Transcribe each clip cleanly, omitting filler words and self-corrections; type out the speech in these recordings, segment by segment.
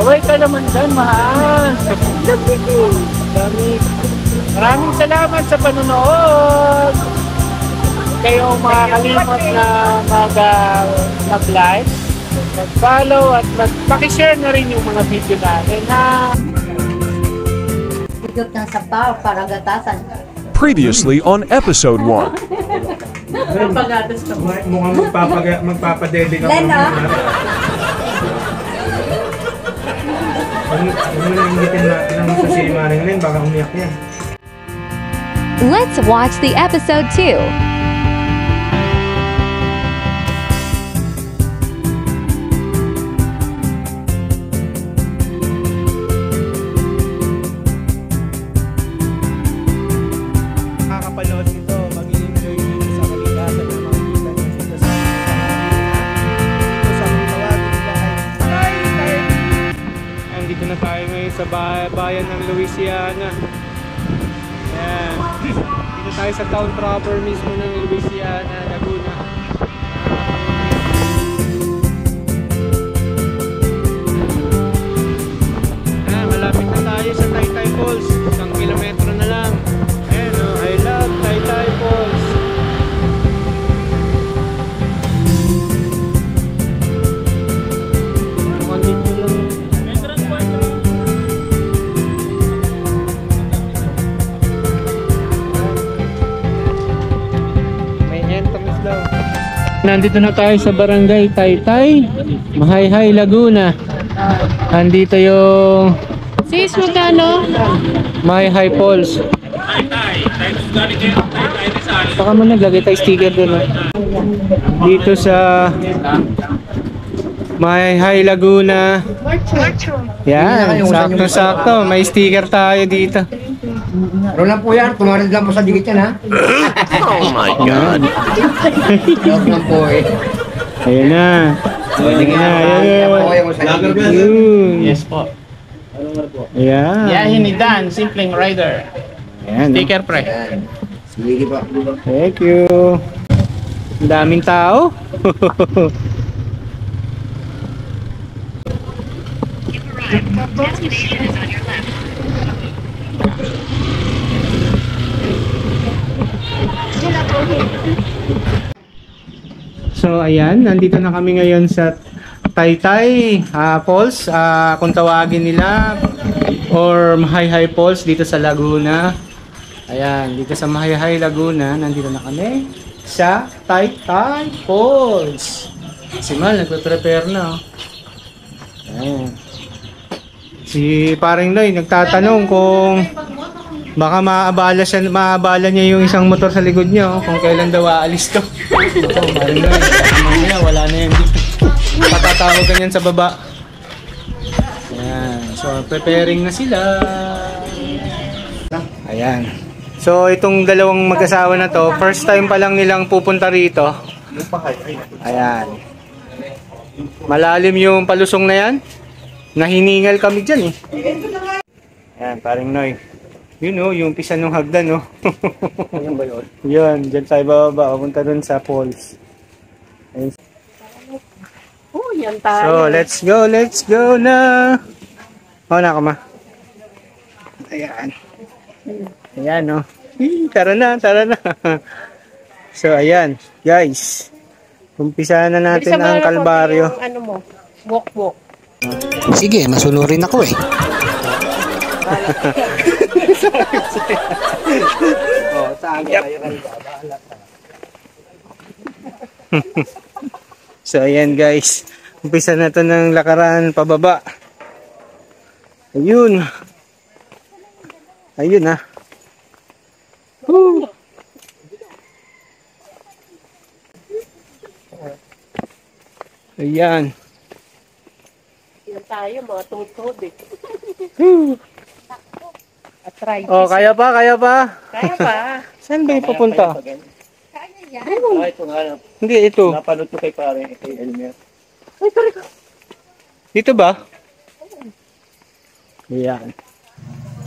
Kaway ka naman dyan, mahal. Maraming salamat sa panonood. Kayo makakalimot na mag-like, mag-follow at mag-pakishare na rin yung mga video natin ha. Higop ng sabaw para gatasan. Previously on episode 1. Mukhang magpapadede ka Lena? Huwag mo nang ingitin na sa si Maring Len, baka umiyak yan. Let's watch the episode 2. Makakapanood nito, mag-i-enjoy dito sa kalikasan na makikita nyo dito sa tawagin nila ay Tay. Andito na tayo ngayon sa bayan ng Louisiana. Ayan. Dito tayo sa town proper mismo ng Louisiana, Laguna. Ayan, malapit na tayo sa Taytay Falls. 1 kilometro na lang. Ayan o, I love Taytay Falls. Dito lang. May entrance daw. Nandito na tayo sa barangay Taytay, Mahayhay, Laguna. Nandito yung Sis, magkano? Mahayhay Falls. Baka mo naglagay tayo sticker doon. Dito sa Mahayhay, Laguna. Yan, sakto-sakto. May sticker tayo dito. Roll lang po yan, tumarid lang po sa digit yan ha. Oh my God. Roll lang po eh. Ayan na. Ayan na, ayan. Yes po. Ayan. Yahin ni Dan, Simpleng Rider. Ayan. Sticker pre. Sige pa. Thank you. Ang daming tao. So ayan, nandito na kami ngayon sa Taytay Falls, kung tawagin nila, or Mahayhay Falls dito sa Laguna. Ayan, dito sa Mahayhay, Laguna, nandito na kami sa Taytay Falls. Si Mal, nagpe-prepare na. Ayan. Si Paring Noy nagtatanong kung baka maabala niya yung isang motor sa likod niya, kung kailan daw aalis to. Paring Noy, mamaya wala na yan dito. Patatawagan yan sa baba. Ayan. So, preparing na sila. Ayan. So, itong dalawang mag-asawa na to, first time pa lang nilang pupunta rito. Ayan. Malalim yung palusong na yan. Nahiningal kami dyan eh. Ayan, Paring Noy. Yun o, yung pisa ng hagdan o. Yan ba yun? Yun, dyan tayo bababa. Pupunta dun sa falls. Ayan. Oh, yan tayo. So, let's go na. Na ka ma. Ayan. Ayan o. Tara na. So, ayan. Guys. Umpisa na natin ang kalbaryo. Ano mo? Walk. Sige, masunurin ako eh. So ayan guys, umpisa na to ng lakaran pababa. Ayun na. Ayan. Yan tayo, mga tutod eh. Arthritis. Oh, kaya pa? Kaya pa. Saan ba yung papunta? Ito nga, Hindi, ito. napanood ko kay pare, kay Elmer. Dito ba? Ayan.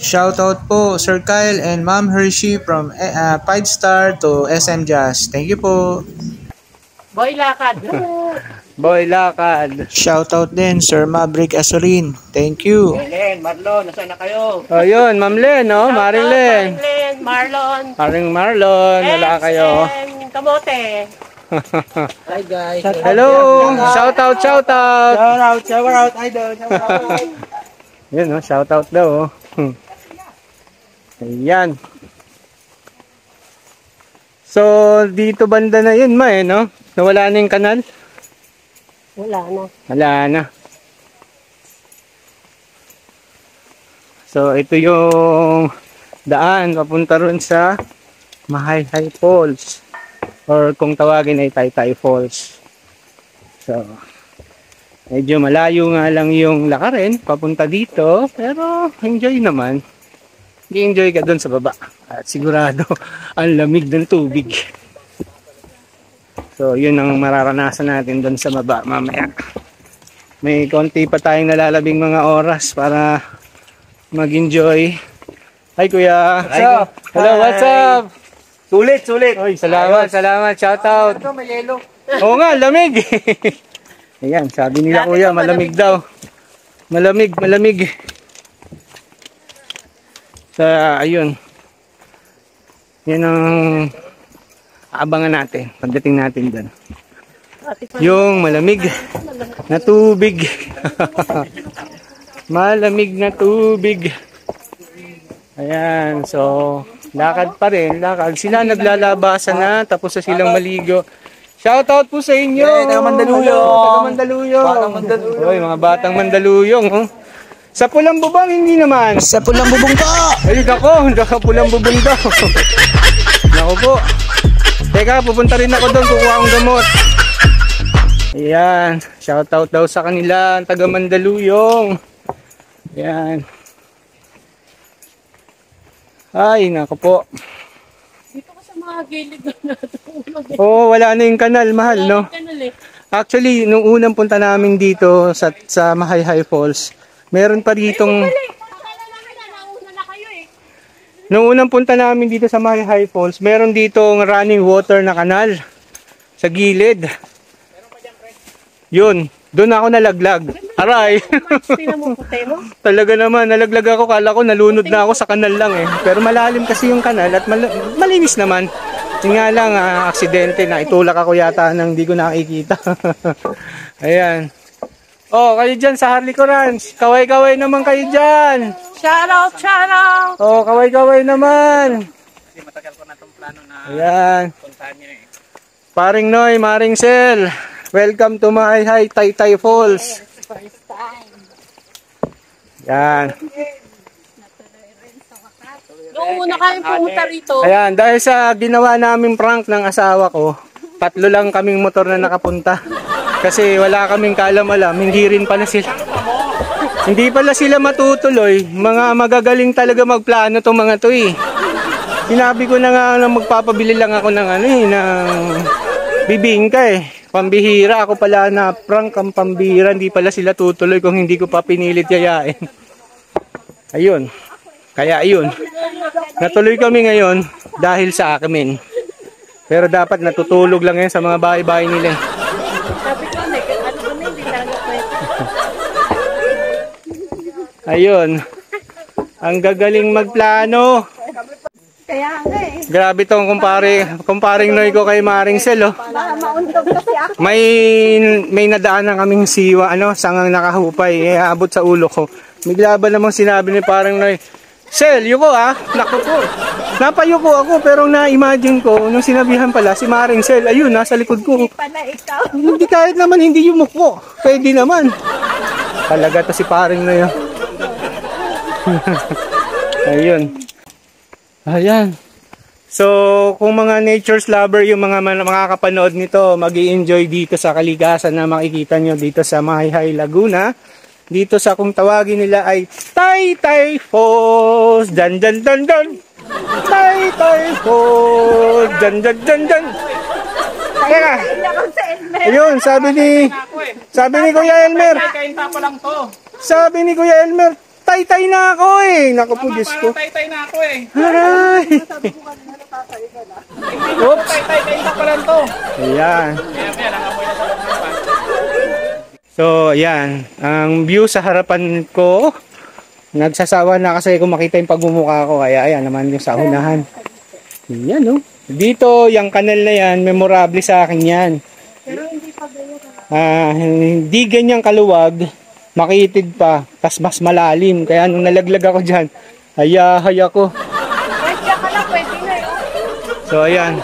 Shoutout po Sir Kyle and Ma'am Hershey from 5-star to SM Jazz. Thank you po. Boy, lakad. Boy Lakad. Shoutout din, Sir Maverick Asorin. Thank you. Len, Marlon, nasaan na kayo? O yun, Ma'am Len, no? Maring Len. Marlon, Marlon. Maring Marlon, wala kayo. And Kamote. Hi guys. Hello! Shoutout, shoutout! Shout out, idol. Shout out. Yun, no? Shoutout daw, oh. Ayan. So, dito banda na yun, no? Nawala na yung kanal? Wala na. Wala na. So, ito yung daan papunta ron sa Mahayhay Falls. Or kung tawagin ay Taytay Falls. So, medyo malayo nga lang yung lakarin papunta dito. Pero, enjoy naman. Enjoy ka doon sa baba. At sigurado, ang lamig ng tubig. So, yun ang mararanasan natin doon sa baba mamaya. May konti pa tayong nalalabing mga oras para mag-enjoy. Hi, Kuya. What's up? Hello, what's up? Sulit. Oy, salamat. Shout out. Ito, may yelo. Oo nga, lamig. Ayan, sabi nila Kuya, malamig daw. Malamig. Ayun. Yan ang abangan natin pagdating natin doon. Yung malamig na tubig. Malamig na tubig. Ayan, so lakad pa rin, lakad. Sila naglalabasan na, tapos na silang maligo. Shoutout po sa inyo. Taga Mandaluyong. Taga Mandaluyong. Batang Mandaluyong. Oy, mga batang Mandaluyong. Oh. Sa Pulang Bubong, hindi naman. Sa pulang bubong ka! Ay, nako, Pulang Bubong daw. Nako po. Teka, pupunta rin ako doon, kukuha akong gamot. Ayan, shoutout daw sa kanila, ang taga Mandaluyong. Ayan. Ay, nako po. Dito ka sa mga gilid na natulog. Oo, wala na yung kanal, mahal, no? Kanal eh. Actually, nung unang punta namin dito sa Mahayhay Falls, meron pa ditong... Akala namin na nauna na kayo eh. Nung unang punta namin dito sa Mahayhay Falls, meron ditong running water na kanal sa gilid. Yun, doon ako nalaglag. Aray! Tingnan mo puti mo. Talaga naman, nalaglag ako. Kala ko nalunod na ako sa kanal lang eh. Pero malalim kasi yung kanal at malinis naman. Yung nga lang, aksidente na itulak ako yata nang di ko nakikita. Ayan. Oh, kayo dyan sa Harley Ranch. Kaway-kaway naman kayo dyan. Shout out. Oh, kaway-kaway naman. Kasi matagal ko na itong plano na puntahan nyo eh. Paring Noy, Maring Sel. Welcome to Mahayhay Taytay Falls. First time. Yan. Noong una kayong pumunta rito. Ayan, dahil sa ginawa namin prank ng asawa ko, 3 lang kaming motor na nakapunta. Kasi wala kaming kaalam-alam, hindi rin pala sila. Hindi pala sila matutuloy. Mga magagaling talaga magplano tong mga to eh. Sinabi ko na nga na magpapabili lang ako ng ng bibingka eh. Pambihira ako pala na prank ang pambihira, hindi pala sila tutuloy kung hindi ko pa pinilit yayain. Ayun. Kaya ayun. Natuloy kami ngayon dahil sa akin. Pero dapat natutulog lang yan sa mga bahay-bahay nila. Sabi ko, ano kami, hindi talaga pwede. Ayun. Ang gagaling magplano. Kaya nga eh. Grabe tong kumparing Noy ko kay Maring Sel, oh. Baka maundog kasi ako. May nadaan ng kaming siwa, sangang nakahupay, abot sa ulo ko. Bigla ba namang sinabi ni parang Noy, Sel, yuko naku po. Napayuko ako pero na-imagine ko, nung sinabihan pala si Maring Sel, ayun, nasa likod ko. Hindi pa na ikaw. Hindi kahit naman hindi yumuko. Pwede naman. Talaga to si paring Noy. Ayun. Ayan. So, kung mga nature's lover yung mga makakapanood nito, mag-i-enjoy dito sa kalikasan na makikita nyo dito sa Mahayhay, Laguna. Dito sa kung tawagin nila ay Taytay Falls. Dan. Taytay Falls. Dan. Teka. Ayun, sabi ni Kuya Elmer. Sabi ni Kuya Elmer, taytay na ako eh. Naku po, Diyos ko. Taytay na ako eh. Aray. Oops. Taytay ka pa lang to. Ayan. Kaya nangamoy na sa loob ng van. So, ayan. Ang view sa harapan ko. Nagsasawa na kasi kung makita yung pagmumukha ko. Kaya ayan naman yung sa unahan. Yan, no? Dito, yung kanal na yan, memorable sa akin yan. Hindi ganyang kaluwag, makitid pa, tas mas malalim. Kaya nung nalaglag ako dyan, hayahay ako. Pwede ka lang, pwede na yun. So, ayan.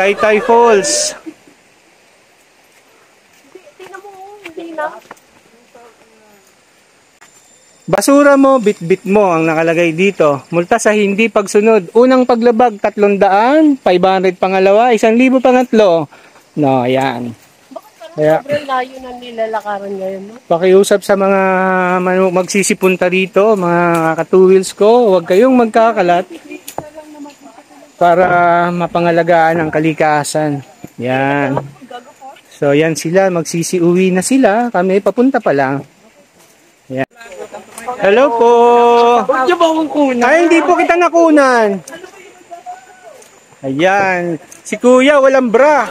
Taytay Falls. Tingnan mo, hindi na. Basura mo, bit-bit mo ang nakalagay dito. Multa sa hindi pagsunod. Unang paglabag, 300, 500 pangalawa, 1,000 pangatlo. No, ayan. Kaya, Sobrang layo na nilalakaran ngayon, no? pakiusap sa mga magsisipunta rito, mga ka-two wheels ko, huwag kayong magkakalat para mapangalagaan ang kalikasan. Yan. So, yan sila. Magsisiuwi na sila. Kami, papunta pa lang. Yan. Hello po! Huwag niyo ba akong kunan? Ay, hindi po kita nakunan. Ayan. Si Kuya, walang bra.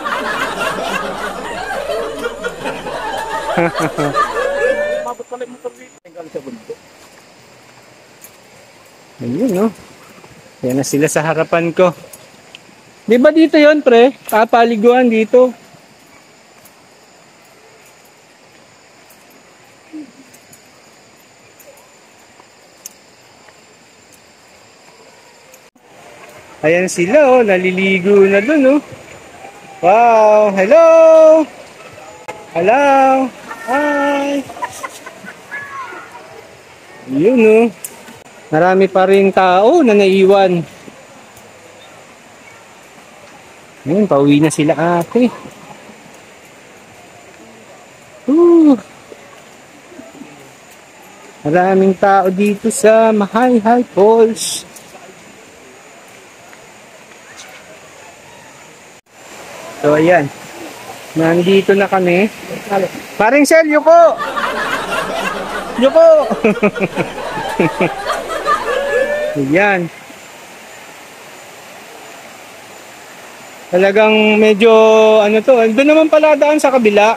Ayun, no? Yan na sila sa harapan ko. Di ba dito yon pre? Kapaliguan dito. Ayan sila, oh. Naliligo na dun, oh. Wow! Hello! Hello! Hi! Yun, oh. Marami pa rin tao na naiwan. Ayun, pauwi na sila ate. Maraming tao dito sa Mahayhay Falls. So, ayan. Nandito na kami. Paring Sel, yuko! Yuko! Ayan. Talagang medyo, ano to, doon naman pala daan sa kabila.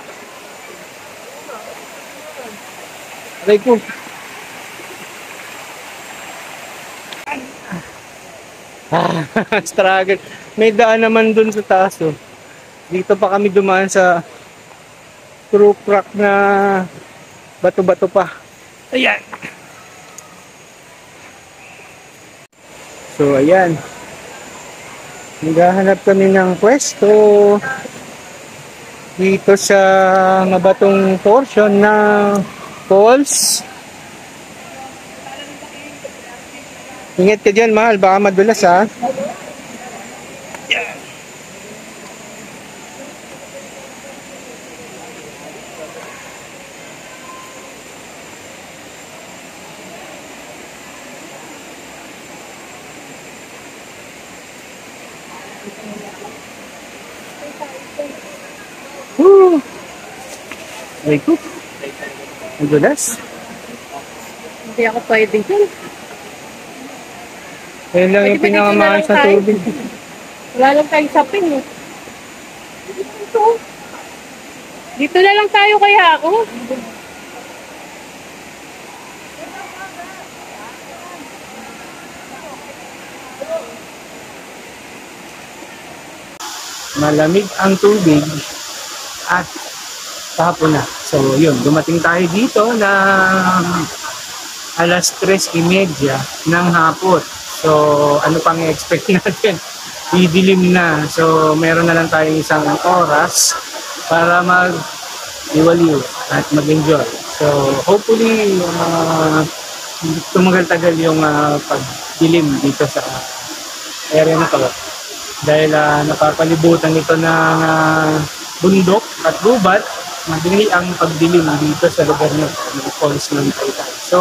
Aray ko. Struggle. May daan naman doon sa taas, oh. Dito pa kami dumaan sa true crack na bato-bato pa. Ayan. So, ayan. Naghahanap kami ng pwesto dito sa mabatong portion ng falls. Ingat ka dyan, mahal. Baka madulas, ha? Woo! Ay ko. Madulas. Hindi ako pwede dyan. Ayun lang yung pinakamahal sa tubig. Wala lang tayong sapin, eh. Dito na lang tayo kaya ako. Malamig ang tubig at hapon na. So yun, dumating tayo dito na alas 3:30 ng hapon. So ano pang i-expect natin? Didilim na. So meron na lang tayong isang oras para mag-iwaliw at mag-enjoy. So hopefully tumagal-tagal yung pagdilim dito sa area na to. Dahil napapalibutan ito ng bundok at gubat, madali ang pagdilim dito sa lugar nyo, ng falls ng Taytay. So,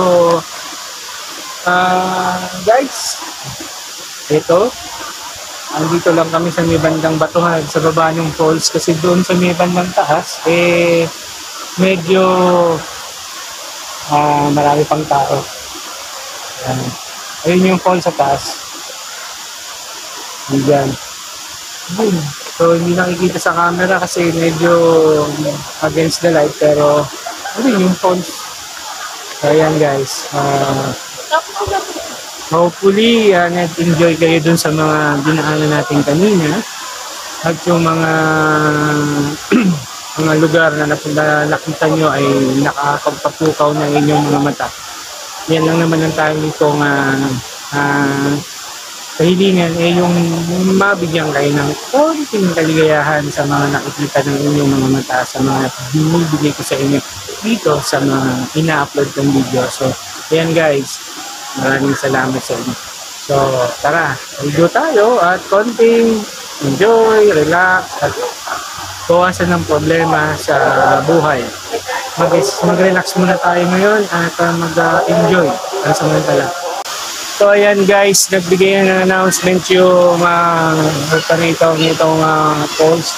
guys, ito, andito lang kami sa may bandang batuhan, sa baba ng falls, kasi doon sa may bandang taas, medyo marami pang tao. Ayun yung falls sa taas. Diyan. Boom. So hindi nakikita sa camera kasi medyo against the light, pero ano yung falls. So ayan guys. Hopefully enjoy kayo dun sa mga dinaanan natin kanina. At yung mga mga lugar na nakita nyo ay nakakapagpapukaw ng inyong mga mata. Yan lang naman ang tayo nito kahilingan yung mabigyan kayo ng konting kaligayahan sa mga nakikita ng inyong mga mata, sa mga binibigay ko sa inyo dito sa mga ina-upload kong video. So, ayan guys, maraming salamat sa inyo. So, tara, video tayo at konting enjoy, relax, at bawasan ng problema sa buhay. Mag-relax muna tayo ngayon at mag-enjoy ang samantala. So ayan guys, nagbigay ng announcement yung nitong polls.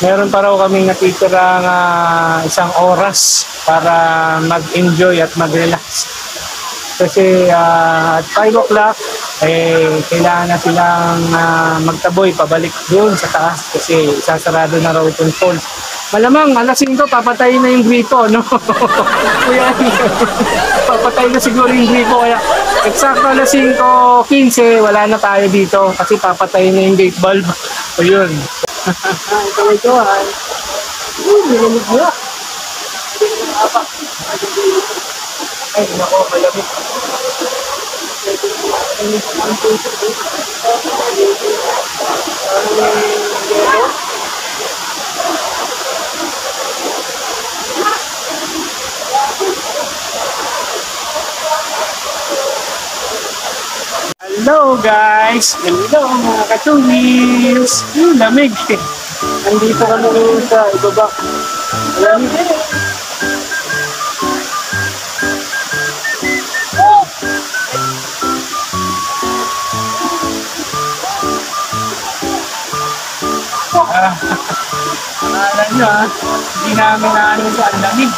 Meron pa raw kaming natitirang isang oras para mag-enjoy at mag-relax. Kasi at 5 o'clock, kailangan na silang magtaboy pabalik doon sa taas kasi sasarado na raw itong falls. Malamang alas 5 papatay na yung gripo, no? Kuya, papatay na siguro yung gripo. Kaya eksakto alas 5:15, wala na tayo dito kasi papatay na yung gate bulb. So yun. Ito ay. Nilamig niya. Ay, nako, malamig. Hello guys! Hello mga ka-2wheels! Yung lamig! Nandito kami ngayon sa ibaba. Lamig! Akala nyo hindi namin naano sa lamig.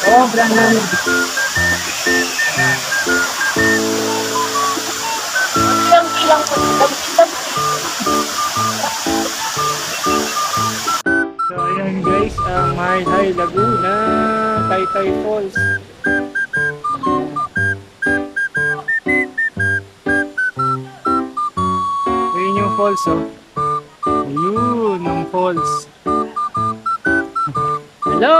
Sobrang lamig. Ilang po. So ayan guys, ang Mahay Laguna, Taytay Falls. Ayun yung falls, oh. Ayun ang falls. Hello!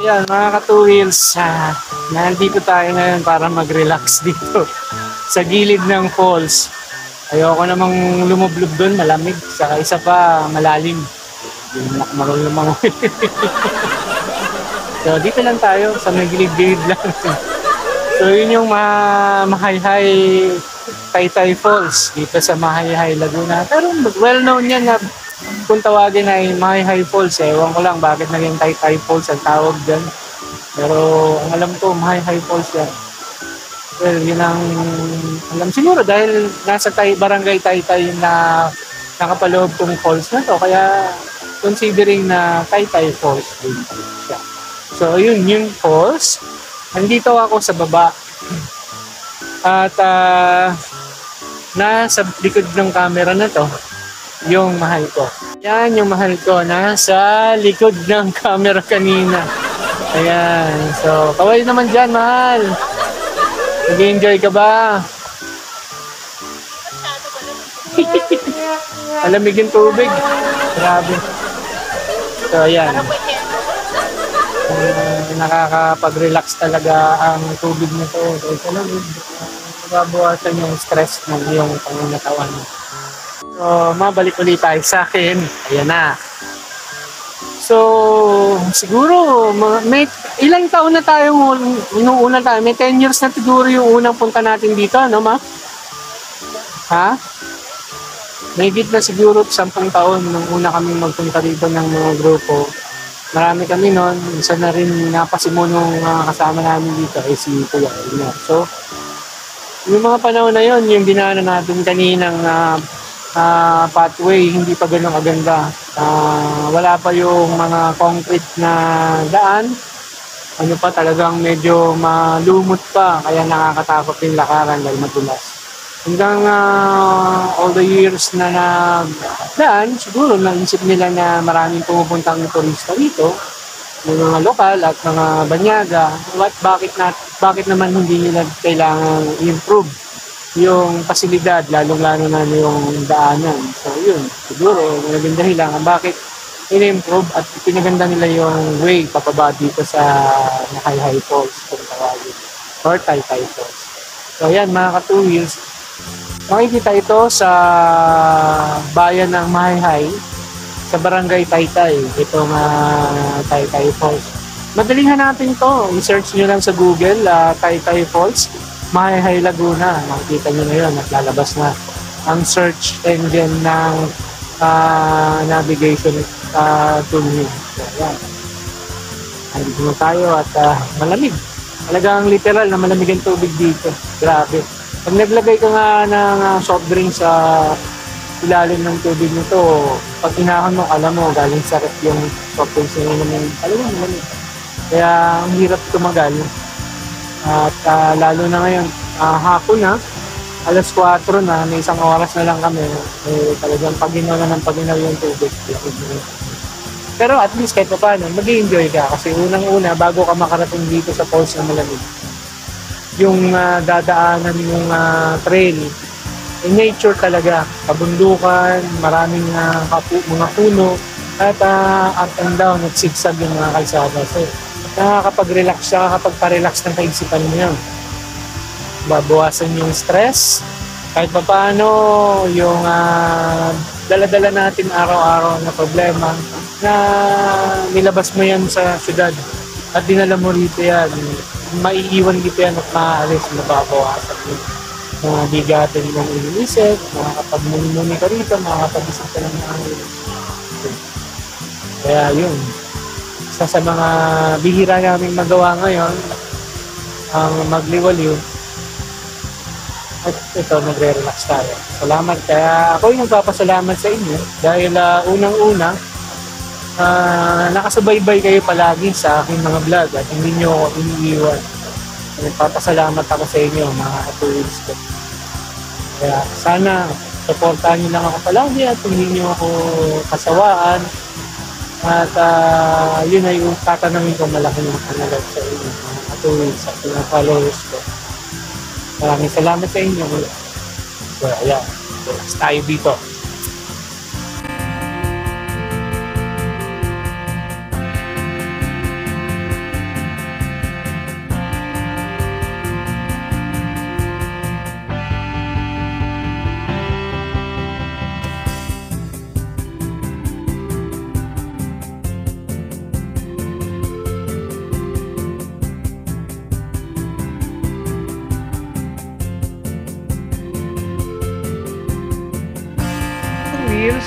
Yan mga ka-2wheels, nandito tayo ngayon para mag-relax dito sa gilid ng falls. Ayoko namang lumublob doon, malamig. Saka isa pa, malalim. Hindi na marunong lumangoy. So dito lang tayo, sa may gilid-gilid lang. So yun yung Mahayhay Taytay Falls dito sa Mahayhay Laguna. Pero well known yan na kung tawagin ay Mahayhay Falls. Ewan ko lang bakit naging Taytay Falls ang tawag dyan. Pero ang alam ko, Mahayhay Falls yan. So Well, yun ang alam siguro dahil nasa barangay Taytay na nakapaloob tong falls na to. Kaya considering na Taytay Falls din siya. So, yun yung falls. Nandito ako sa baba. At nasa likod ng camera na to, yung mahal ko. Yan yung mahal ko. Nasa likod ng camera kanina. Ayan. So, kaway naman dyan, mahal. Nag-enjoy ka ba? Alamig yung tubig. Grabe. So, ayan. Nakakapag-relax talaga ang tubig nito. So, ito lang. Nababawasan yung stress ng iyong pangangatawan. So, mabalik ulit tayo sa akin. Ayan na. So, siguro, may ilang taon na tayo nung una tayo. May 10 years na siguro yung unang punta natin dito, ano ma? Ha? May git na siguro 10 taon nung una kaming magpunta dito ng mga grupo. Marami kami noon. Isa na rin napasimunong kasama namin dito ay si Kuya Elmer. So, yung mga panahon na yon, yung dinaanan natin kaninang pathway, hindi pa ganun kaganda. Wala pa yung mga concrete na daan. Ano pa, talagang medyo malumot pa. Kaya nakakatakot yung lakaran dahil madulas. Hanggang all the years na nagdaan, siguro naisip nila na maraming pumupuntang turista dito, yung mga lokal at mga banyaga. Bakit naman hindi nila kailangan i-improve yung pasilidad, lalong-lalo na yung daanan. So yun, siguro naging dahilan bakit in-improve at pinaganda nila yung way papaba dito sa Mahayhay Falls kung tawagin, or Taytay Falls. So yan, mga ka-2wheels, makikita ito sa bayan ng Mahayhay sa barangay Taytay, itong Taytay Falls. Madaling hanapin to, i-search nyo lang sa Google, Taytay Falls Mahayhay Laguna. Makikita nyo na yun at lalabas na ang search engine ng navigation tool nyo. So, yan. Andito na tayo at malamig. Talagang literal na malamig ang tubig dito. Grabe. Pag naglagay ka nga ng soft drink sa ilalim ng tubig nito, pag inahon mo, alam mo, galing sa rep yung soft drinks na naman. Talagang malamig. Kaya ang hirap tumagal. At lalo na ngayon, hapon na, alas 4 na, may isang oras na lang kami. Talagang paginaw na ng paginaw yung tubig. Pero at least kahit pa paano, mag-i-enjoy ka. Kasi unang-una, bago ka makarating dito sa falls na malamig, yung dadaanan yung trail, nature talaga. Kabundukan, maraming mga puno, at up and down, at zigzag yung mga kalsada. So, nakakapag-relax siya, nakakapagpa-relax ng kaisipan mo yan. Babawasan yung stress. Kahit pa paano, yung dala-dala natin araw-araw na problema, na nilabas mo yan sa syudad at dinala mo rito yan. Maiiwan dito yan at maaalis, mababawasan yung mga bigatin ng iniisip, makakapag-muni ka rito, makakapag-isip ka ng mga kaya yun. Isa sa mga bihira namin magawa ngayon, ang magliwaliw. At ito, nagre-relax tayo. Salamat. Kaya ako yung nagpapasalamat sa inyo dahil unang-una, nakasubaybay kayo palagi sa aking mga vlog at hindi nyo ako iniiwan. Nagpapasalamat ako sa inyo, mga ka-2wheels ko. Kaya sana supportahan nyo lang ako palagi at hindi nyo ako kasawaan. At yun ay yung tatanungin ko malaki ng panalag sa inyo, mga ka-2wheels at mga followers ko. Maraming salamat sa inyo. So, ayan. Relax tayo dito. Wheels.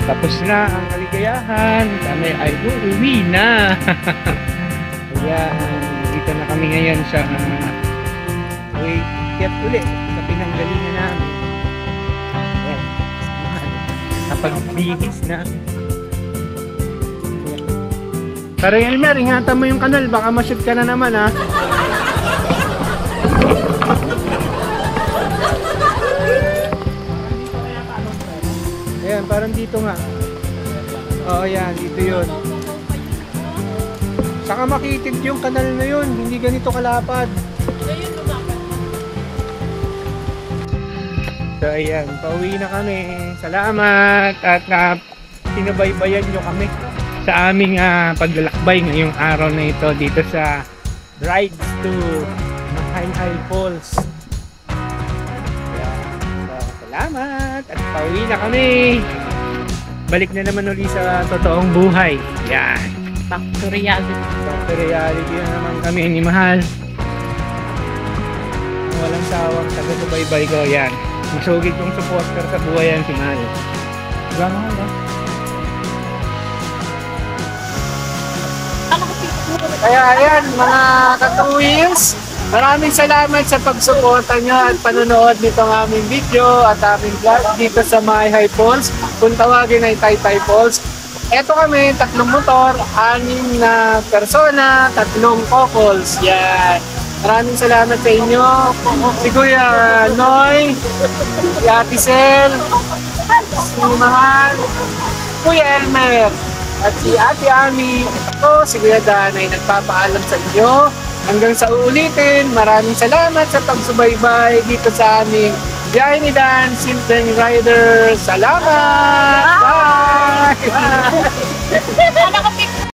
Tapos na ang kaligayahan. Kami ay uuwi na. Ayan. Dito na kami ngayon sa ako'y tiyak ulit sa pinanggalingan namin. Ayan. Kapag bihis na. Pero Elmer, ingatan mo yung kanal, baka ma-shoot ka na naman ha. Ayan, parang dito nga. Oo, yan, dito yun. Saka makitid yung kanal na yun, hindi ganito kalapad. So ayan, pauwi na kami. Salamat at pinabaybayan nyo kami sa aming paglalakbay ngayong araw na ito dito sa Rides to Mahayhay Falls. Ayan, so, salamat at pauwi na kami. Balik na naman ulit sa totoong buhay. Yan. Back to reality. Back to reality na naman kami ni Mahal. Walang sawang taga-subaybay ko. Yan. Masugid kong supporter sa buhay yan si Mahal. Diba Mahal ha? Kaya ayan mga ka-2wheels, maraming salamat sa pagsuporta nyo at panonood nitong aming video at aming vlog dito sa Mahayhay Falls. Kung tawagin ay Taytay Falls. Eto kami, 3 motor, 6 na persona, 3 couples. Yan. Maraming salamat sa inyo. Si Kuya Noy, si Ate Sel, si Mahal, Kuya Elmer, at si Ate Ami. Ako, si Kuya Dan ay nagpapaalam sa inyo. Hanggang sa uulitin, maraming salamat sa pagsubaybay dito sa aming biyahe ni Dan, Simpleng Rider. Salamat! Bye! Nakapik